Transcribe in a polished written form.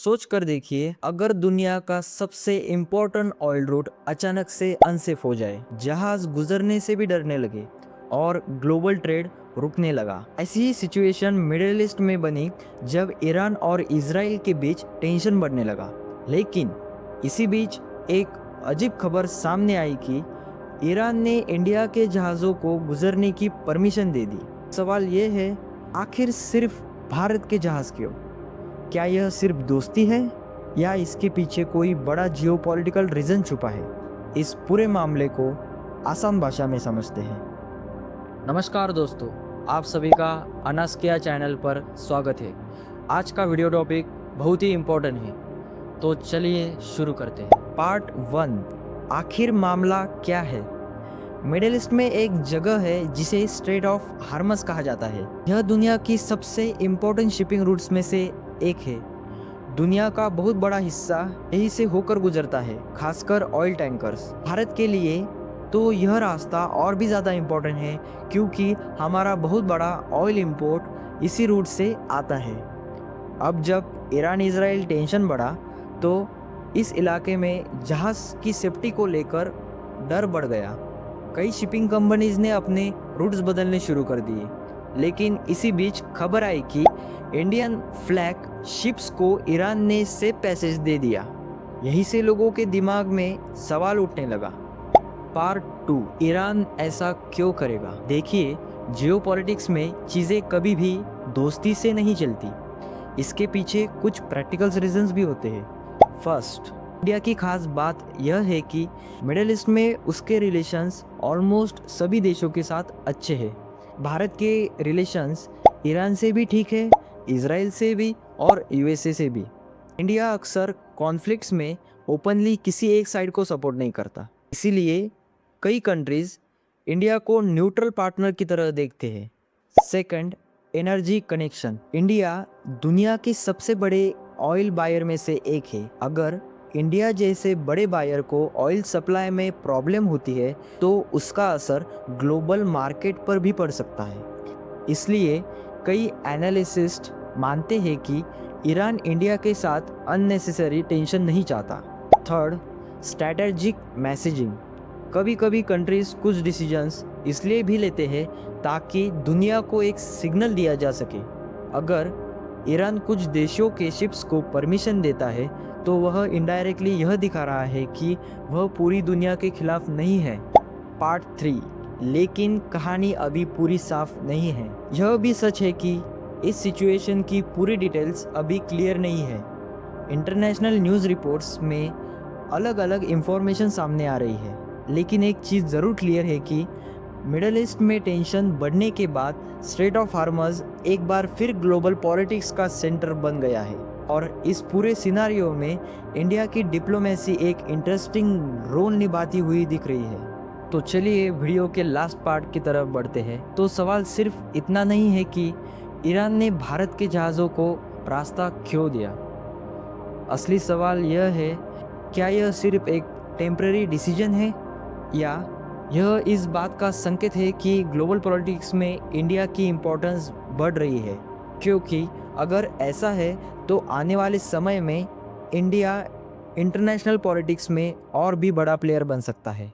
सोच कर देखिए, अगर दुनिया का सबसे इम्पोर्टेंट ऑयल रूट अचानक से अनसेफ हो जाए, जहाज गुजरने से भी डरने लगे और ग्लोबल ट्रेड रुकने लगा। ऐसी ही सिचुएशन मिडिल ईस्ट में बनी जब ईरान और इजराइल के बीच टेंशन बढ़ने लगा। लेकिन इसी बीच एक अजीब खबर सामने आई कि ईरान ने इंडिया के जहाज़ों को गुजरने की परमिशन दे दी। सवाल ये है, आखिर सिर्फ भारत के जहाज़ क्यों? क्या यह सिर्फ दोस्ती है या इसके पीछे कोई बड़ा जियोपॉलिटिकल रीज़न छुपा है? इस पूरे मामले को आसान भाषा में समझते हैं। नमस्कार दोस्तों, आप सभी का अनास्किया चैनल पर स्वागत है। आज का वीडियो टॉपिक बहुत ही इम्पोर्टेंट है, तो चलिए शुरू करते हैं। पार्ट 1, आखिर मामला क्या है? मिडिल ईस्ट में एक जगह है जिसे स्ट्रेट ऑफ हार्मस कहा जाता है। यह दुनिया की सबसे इम्पोर्टेंट शिपिंग रूट्स में से एक है। दुनिया का बहुत बड़ा हिस्सा यहीं से होकर गुजरता है, खासकर ऑयल टैंकर्स। भारत के लिए तो यह रास्ता और भी ज़्यादा इम्पोर्टेंट है, क्योंकि हमारा बहुत बड़ा ऑयल इंपोर्ट इसी रूट से आता है। अब जब ईरान इजराइल टेंशन बढ़ा तो इस इलाके में जहाज़ की सेफ्टी को लेकर डर बढ़ गया। कई शिपिंग कंपनीज ने अपने रूट्स बदलने शुरू कर दिए। लेकिन इसी बीच खबर आई कि इंडियन फ्लैग शिप्स को ईरान ने सेफ पैसेज दे दिया। यहीं से लोगों के दिमाग में सवाल उठने लगा। पार्ट 2, ईरान ऐसा क्यों करेगा? देखिए, जियोपॉलिटिक्स में चीज़ें कभी भी दोस्ती से नहीं चलती। इसके पीछे कुछ प्रैक्टिकल रीजंस भी होते हैं। फर्स्ट, इंडिया की खास बात यह है कि मिडिल ईस्ट में उसके रिलेशंस ऑलमोस्ट सभी देशों के साथ अच्छे हैं। भारत के रिलेशंस ईरान से भी ठीक है, इजराइल से भी और यूएसए से भी। इंडिया अक्सर कॉन्फ्लिक्ट्स में ओपनली किसी एक साइड को सपोर्ट नहीं करता। इसीलिए कई कंट्रीज इंडिया को न्यूट्रल पार्टनर की तरह देखते हैं। Second, energy connection. इंडिया दुनिया के सबसे बड़े ऑयल बायर में से एक है। अगर इंडिया जैसे बड़े बायर को ऑयल सप्लाई में प्रॉब्लम होती है तो उसका असर ग्लोबल मार्केट पर भी पड़ सकता है। इसलिए कई एनालिसिस्ट मानते हैं कि ईरान इंडिया के साथ अननेसेसरी टेंशन नहीं चाहता। Third, strategic messaging. कभी कभी कंट्रीज कुछ डिसीजंस इसलिए भी लेते हैं ताकि दुनिया को एक सिग्नल दिया जा सके। अगर ईरान कुछ देशों के शिप्स को परमिशन देता है तो वह इनडायरेक्टली यह दिखा रहा है कि वह पूरी दुनिया के खिलाफ नहीं है। पार्ट 3, लेकिन कहानी अभी पूरी साफ नहीं है। यह भी सच है कि इस सिचुएशन की पूरी डिटेल्स अभी क्लियर नहीं है। इंटरनेशनल न्यूज़ रिपोर्ट्स में अलग अलग इंफॉर्मेशन सामने आ रही है। लेकिन एक चीज़ ज़रूर क्लियर है कि मिडिल ईस्ट में टेंशन बढ़ने के बाद स्ट्रेट ऑफ हार्मज एक बार फिर ग्लोबल पॉलिटिक्स का सेंटर बन गया है। और इस पूरे सिनारियो में इंडिया की डिप्लोमेसी एक इंटरेस्टिंग रोल निभाती हुई दिख रही है। तो चलिए वीडियो के लास्ट पार्ट की तरफ बढ़ते हैं। तो सवाल सिर्फ इतना नहीं है कि ईरान ने भारत के जहाज़ों को रास्ता क्यों दिया। असली सवाल यह है, क्या यह सिर्फ एक टेम्परेरी डिसीजन है या यह इस बात का संकेत है कि ग्लोबल पॉलिटिक्स में इंडिया की इम्पोर्टेंस बढ़ रही है? क्योंकि अगर ऐसा है तो आने वाले समय में इंडिया इंटरनेशनल पॉलिटिक्स में और भी बड़ा प्लेयर बन सकता है।